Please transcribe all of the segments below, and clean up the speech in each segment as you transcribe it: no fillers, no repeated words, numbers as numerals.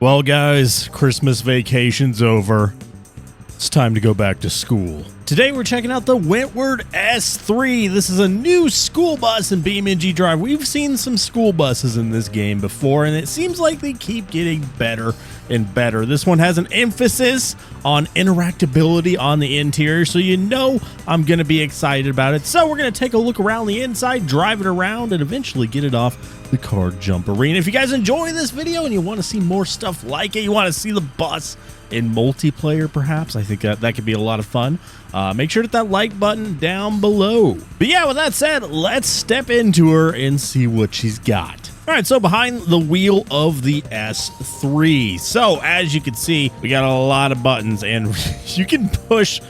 Well, guys, Christmas vacation's over. It's time to go back to school. Today, we're checking out the Wentworth S3. This is a new school bus in beamng.drive. We've seen some school buses in this game before, and it seems like they keep getting better and better. This one has an emphasis on interactability on the interior, so you know I'm going to be excited about it. So we're going to take a look around the inside, drive it around, and eventually get it off the car jump arena. If you guys enjoy this video and you want to see more stuff like it, you want to see the bus in multiplayer perhaps, I think that could be a lot of fun. Make sure to hit that like button down below. But yeah, with that said, let's step into her and see what she's got. All right, so behind the wheel of the S3. So as you can see, we got a lot of buttons and you can push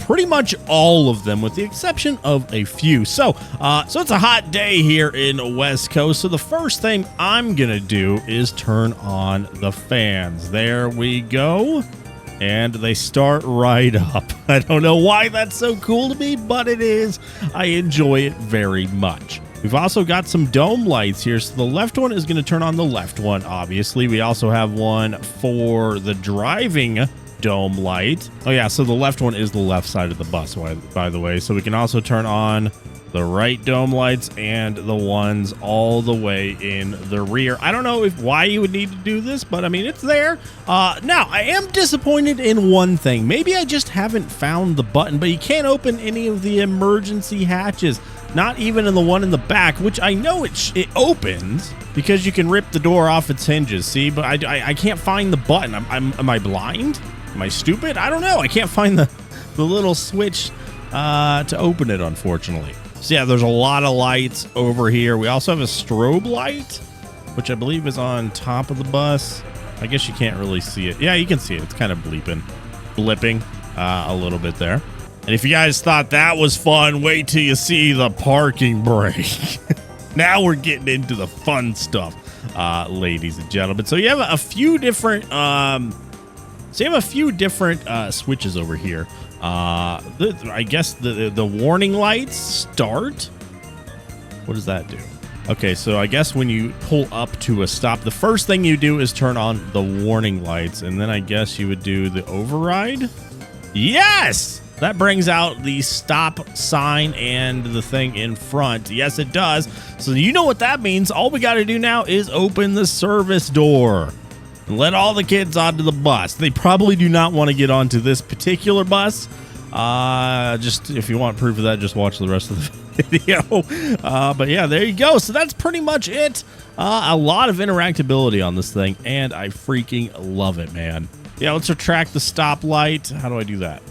pretty much all of them with the exception of a few. So it's a hot day here in West Coast. So the first thing I'm gonna do is turn on the fans. There we go. And they start right up. I don't know why that's so cool to me, but it is. I enjoy it very much. We've also got some dome lights here. So the left one is going to turn on the left one, obviously. We also have one for the driving dome light. Oh, yeah, so the left one is the left side of the bus, by the way. So we can also turn on the right dome lights and the ones all the way in the rear. I don't know why you would need to do this, but I mean, it's there. Now, I am disappointed in one thing. Maybe I just haven't found the button, but you can't open any of the emergency hatches. Not even in the one in the back, which I know it opens because you can rip the door off its hinges. See, but I can't find the button. Am I blind? Am I stupid? I don't know. I can't find the little switch to open it, unfortunately. So yeah, there's a lot of lights over here. We also have a strobe light, which I believe is on top of the bus. I guess you can't really see it. Yeah, you can see it. It's kind of blipping a little bit there. And if you guys thought that was fun, wait till you see the parking brake. Now we're getting into the fun stuff, ladies and gentlemen. So you have a few different switches over here. I guess the warning lights start. What does that do? Okay, so I guess when you pull up to a stop, the first thing you do is turn on the warning lights, and then I guess you would do the override. Yes! That brings out the stop sign and the thing in front. Yes, it does. So you know what that means. All we got to do now is open the service door and let all the kids onto the bus. They probably do not want to get onto this particular bus. Just if you want proof of that, just watch the rest of the video. But yeah, there you go. So that's pretty much it. A lot of interactability on this thing, and I freaking love it, man. Yeah, let's retract the stoplight. How do I do that?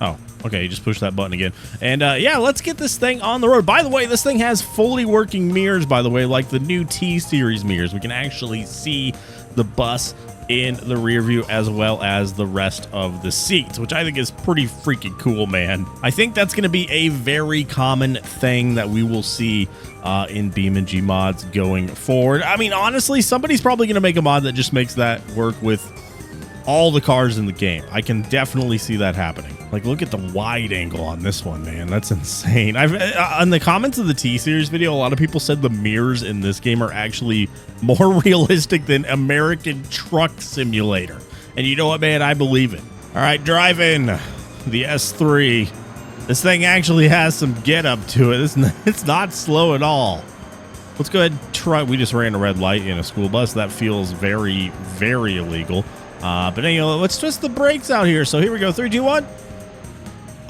Oh, okay, you just push that button again. And yeah, let's get this thing on the road. By the way, this thing has fully working mirrors, by the way, like the new T-Series mirrors. We can actually see the bus in the rear view as well as the rest of the seats, which I think is pretty freaking cool, man. I think that's going to be a very common thing that we will see in beamng mods going forward. I mean, honestly, somebody's probably going to make a mod that just makes that work with all the cars in the game. I can definitely see that happening. Like, look at the wide angle on this one, man. That's insane. In the comments of the T-Series video, a lot of people said the mirrors in this game are actually more realistic than American Truck Simulator. And you know what, man? I believe it. All right, driving the S3. This thing actually has some get up to it. It's not slow at all. Let's go ahead and try. We just ran a red light in a school bus. That feels very, very illegal. But anyway, let's twist the brakes out here. So here we go. 3, 2, 1.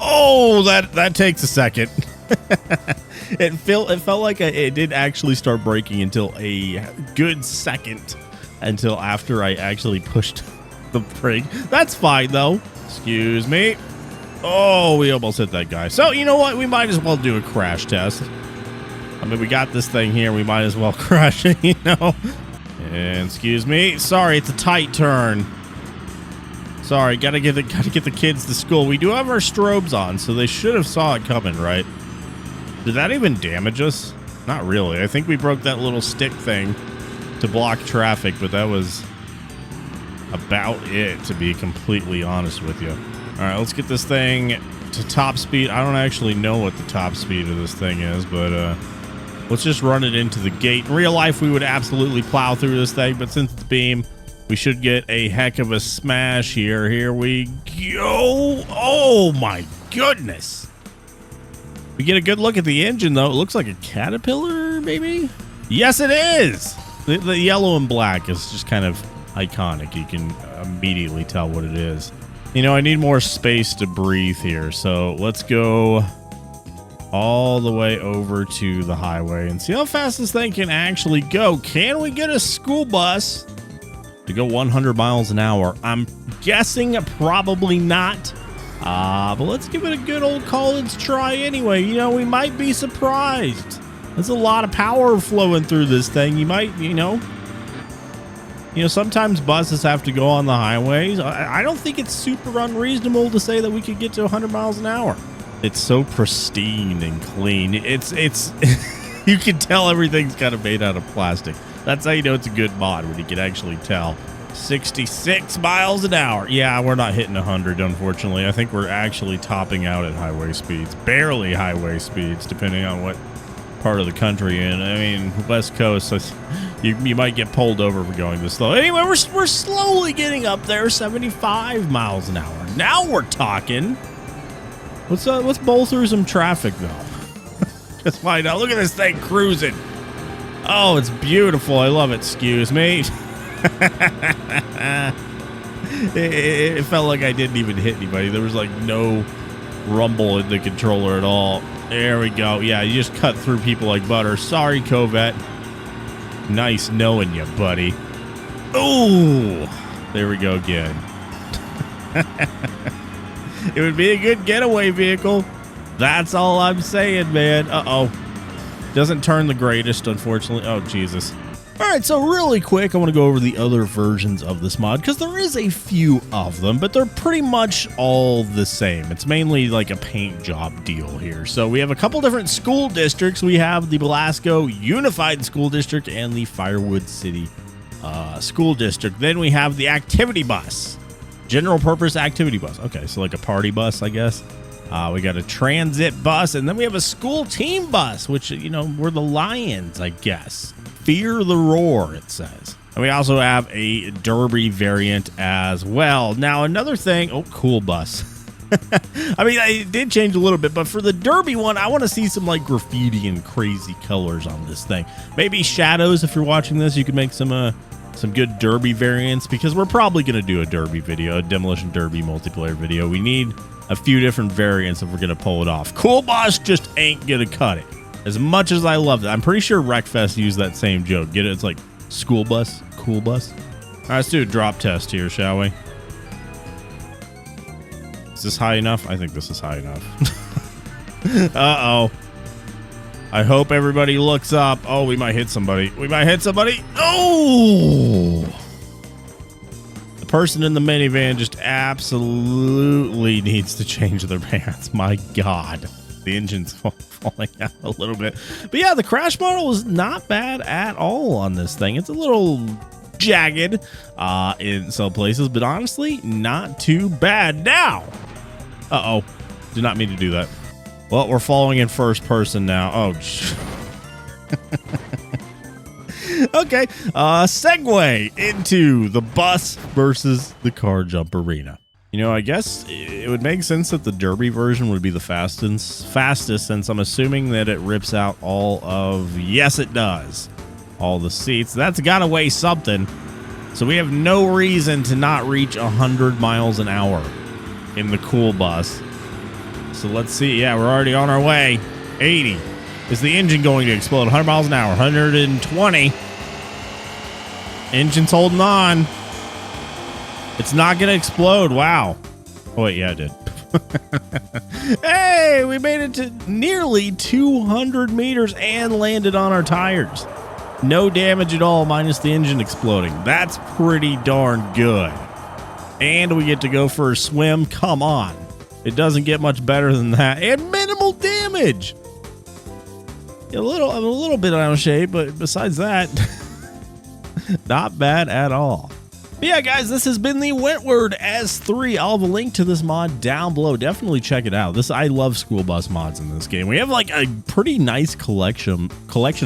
Oh, that takes a second. It felt like it did actually start braking until a good second, until after I actually pushed the brake. That's fine though. Excuse me. Oh, we almost hit that guy. So you know what? We might as well do a crash test. I mean, we got this thing here. We might as well crash it, you know. And excuse me. Sorry, it's a tight turn. Sorry, gotta get the kids to school. We do have our strobes on, so they should have saw it coming, right? Did that even damage us? Not really. I think we broke that little stick thing to block traffic, but that was about it, to be completely honest with you. All right, let's get this thing to top speed. I don't actually know what the top speed of this thing is, but Let's just run it into the gate. In real life, we would absolutely plow through this thing, but since it's beam, we should get a heck of a smash here. Here we go. Oh my goodness. We get a good look at the engine, though. It looks like a Caterpillar, maybe? Yes, it is. The yellow and black is just kind of iconic. You can immediately tell what it is. You know, I need more space to breathe here, so let's go all the way over to the highway and see how fast this thing can actually go. Can we get a school bus to go 100 miles an hour? I'm guessing probably not. But let's give it a good old college try anyway. You know, we might be surprised. There's a lot of power flowing through this thing. You might, you know, sometimes buses have to go on the highways. I don't think it's super unreasonable to say that we could get to 100 miles an hour. It's so pristine and clean. It's you can tell everything's kind of made out of plastic. That's how you know it's a good mod, when you can actually tell. 66 miles an hour. Yeah, we're not hitting 100, unfortunately. I think we're actually topping out at highway speeds. Barely highway speeds, depending on what part of the country you're in. I mean, West Coast, you might get pulled over for going this slow. Anyway, we're slowly getting up there, 75 miles an hour. Now we're talking. Let's bowl through some traffic, though. Just find out. Look at this thing cruising. Oh, it's beautiful. I love it. Excuse me. It felt like I didn't even hit anybody. There was like no rumble in the controller at all. There we go. Yeah, you just cut through people like butter. Sorry, Covette. Nice knowing you, buddy. Ooh, there we go again. It would be a good getaway vehicle. That's all I'm saying, man. Uh-oh. Doesn't turn the greatest, unfortunately. Oh, Jesus. All right, so really quick, I want to go over the other versions of this mod, because there is a few of them, but they're pretty much all the same. It's mainly like a paint job deal here. So we have a couple different school districts. We have the Belasco Unified School District and the Firewood City School District. Then we have the activity bus, general purpose activity bus. Okay, so like a party bus, I guess. We got a transit bus, and then we have a school team bus, which, you know, we're the Lions, I guess. Fear the roar, it says. And we also have a Derby variant as well. Now, another thing. Oh, cool bus. I mean, it did change a little bit, but for the Derby one, I want to see some like graffiti and crazy colors on this thing. Maybe shadows. If you're watching this, you could make some good Derby variants, because we're probably going to do a Derby video, a Demolition Derby multiplayer video. We need a few different variants if we're going to pull it off. Cool bus just ain't going to cut it. As much as I love it, I'm pretty sure Wreckfest used that same joke. Get it? It's like school bus, cool bus. All right, let's do a drop test here, shall we? Is this high enough? I think this is high enough. Uh-oh. I hope everybody looks up. Oh, we might hit somebody. We might hit somebody. Oh! The person in the minivan just absolutely needs to change their pants. My God. The engine's falling out a little bit. But yeah, the crash model is not bad at all on this thing. It's a little jagged in some places, but honestly, not too bad. Now, uh-oh. Did not mean to do that. Well, we're following in first person now. Oh, okay. Segue into the bus versus the car jump arena. You know, I guess it would make sense that the Derby version would be the fastest, since I'm assuming that it rips out all of, yes, it does, all the seats. That's got to weigh something. So we have no reason to not reach 100 miles an hour in the cool bus. So let's see. Yeah, we're already on our way. 80. Is the engine going to explode? 100 miles an hour. 120. Engine's holding on. It's not going to explode. Wow. Oh, wait. Yeah, it did. Hey, we made it to nearly 200 meters and landed on our tires. No damage at all, minus the engine exploding. That's pretty darn good. And we get to go for a swim. Come on. It doesn't get much better than that. And minimal damage. I'm a little bit out of shape, but besides that, not bad at all. But yeah, guys, this has been the Wentworth S3. I'll have a link to this mod down below. Definitely check it out. I love school bus mods in this game. We have like a pretty nice collection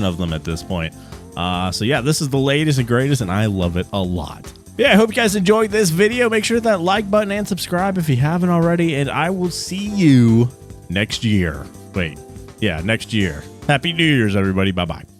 of them at this point. So yeah, this is the latest and greatest, and I love it a lot. Yeah, I hope you guys enjoyed this video. Make sure to hit that like button and subscribe if you haven't already, and I will see you next year. Wait, yeah, next year. Happy New Year's, everybody. Bye-bye.